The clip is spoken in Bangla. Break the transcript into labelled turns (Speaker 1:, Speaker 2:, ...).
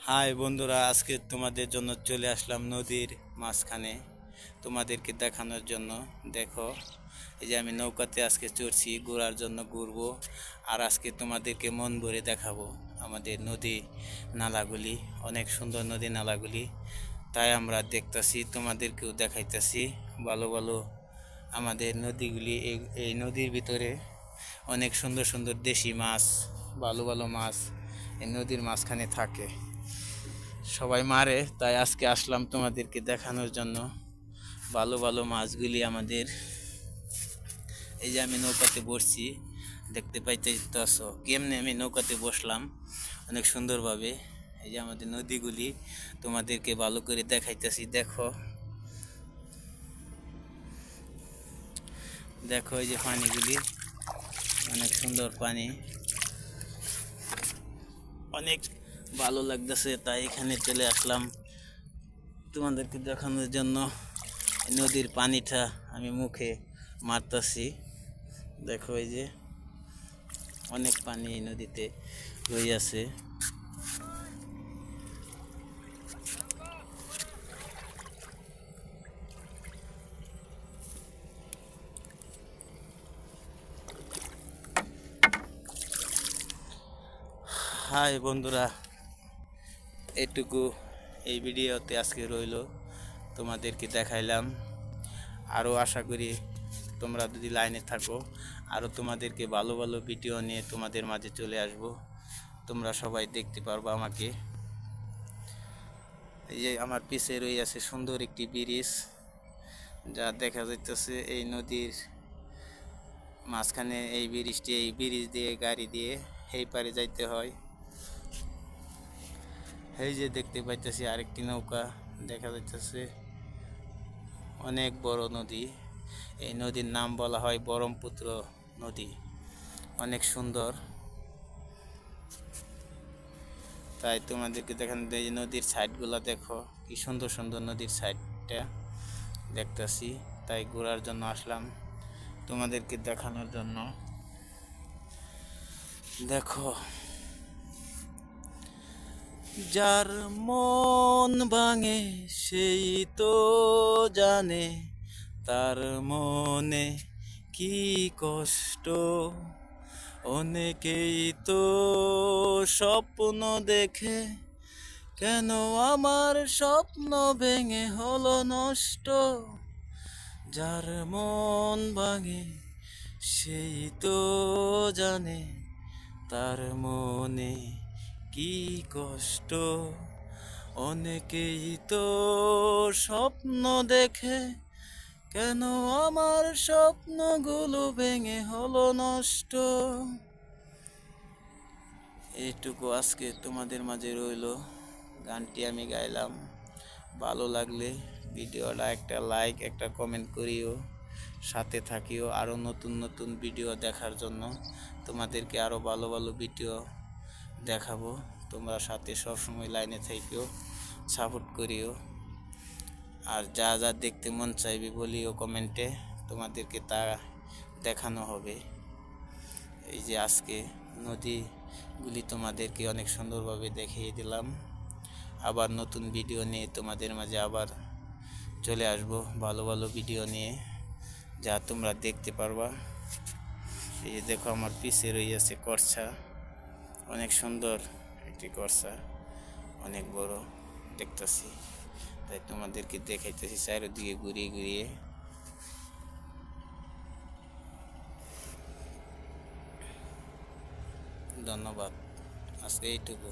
Speaker 1: হাই বন্ধুরা, আজকে তোমাদের জন্য চলে আসলাম নদীর মাঝখানে তোমাদেরকে দেখানোর জন্য। দেখো, এই যে আমি নৌকাতে আজকে চড়ছি, ঘোরার জন্য ঘুরবো। আর আজকে তোমাদেরকে মন ভরে দেখাবো আমাদের নদী নালাগুলি, অনেক সুন্দর নদী নালাগুলি। তাই আমরা দেখতাছি, তোমাদেরকেও দেখাইতেছি ভালো ভালো আমাদের নদীগুলি। এই নদীর ভিতরে অনেক সুন্দর সুন্দর দেশি মাছ, ভালো ভালো মাছ এই নদীর মাঝখানে থাকে, সবাই মারে। তাই আজকে আসলাম তোমাদেরকে দেখানোর জন্য ভালো ভালো মাছগুলি আমাদের। এই যে আমি নৌকাতে বসছি, দেখতে পাইতেছ কেমনে আমি নৌকাতে বসলাম অনেক সুন্দরভাবে। এই যে আমাদের নদীগুলি তোমাদেরকে ভালো করে দেখাইতেছি। দেখো দেখো এই যে পানিগুলি, অনেক সুন্দর পানি, অনেক ভালো লাগতেছে। তাই এখানে চলে আসলাম তোমাদেরকে দেখানোর জন্য। নদীর পানিটা আমি মুখে মারতাছি। দেখো এই যে অনেক পানি এই নদীতে রয়ে আছে। হাই বন্ধুরা, এটুকু এই ভিডিওতে আজকে রইল, তোমাদেরকে দেখাইলাম। আরও আশা করি তোমরা যদি লাইনে থাকো, আরও তোমাদেরকে ভালো ভালো ভিডিও নিয়ে তোমাদের মাঝে চলে আসব। তোমরা সবাই দেখতে পারবো আমাকে। এই যে আমার পিছে রয়ে আছে সুন্দর একটি ব্রিজ, যা দেখা যাইতেছে এই নদীর মাঝখানে। এই ব্রিজটি, এই ব্রিজ দিয়ে গাড়ি দিয়ে এই পারে যাইতে হয়। এই যে দেখতে পাইতেছি আরেকটি নৌকা দেখা যাইতেছে, অনেক বড় নদী। এই নদীর নাম বলা হয় ব্রহ্মপুত্র নদী, অনেক সুন্দর। তাই তোমাদেরকে দেখান, এই নদীর সাইডগুলো দেখো কি সুন্দর সুন্দর নদীর সাইডটা দেখতেছি। তাই ঘোরার জন্য আসলাম তোমাদেরকে দেখানোর জন্য। দেখো, যার মন ভাঙে সেই তো জানে তার মনে কি কষ্ট। অনেকেই তো স্বপ্ন দেখে, কেন আমার স্বপ্ন ভেঙে হলো নষ্ট। যার মন ভাঙে সেই তো জানে তার মনে কি কষ্ট। অনেকেই তো স্বপ্ন দেখে, কেন আমার স্বপ্নগুলো ভেঙে হলো নষ্ট। এইটুকু আজকে তোমাদের মাঝে রইল, গানটি আমি গাইলাম। ভালো লাগলে ভিডিওটা একটা লাইক, একটা কমেন্ট করিও, সাথে থাকিও আরও নতুন নতুন ভিডিও দেখার জন্য। তোমাদেরকে আরও ভালো ভালো ভিডিও দেখাবো। তোমরা সাথে সবসময় লাইনে থাকিও, সাপোর্ট করিও। আর যা যা দেখতে মন চাইবে বলিও কমেন্টে, তোমাদেরকে তা দেখানো হবে। এই যে আজকে নদীগুলি তোমাদেরকে অনেক সুন্দরভাবে দেখিয়ে দিলাম। আবার নতুন ভিডিও নিয়ে তোমাদের মাঝে আবার চলে আসব, ভালো ভালো ভিডিও নিয়ে, যা তোমরা দেখতে পারবা। এই যে দেখো আমার পিছে রয়েছে করছা, অনেক সুন্দর একটি করছা, অনেক বড় দেখতেছি। তাই তোমাদেরকে দেখাইতেছি চারিদিকে ঘুরিয়ে ঘুরিয়ে। ধন্যবাদ, আজকে এইটুকু।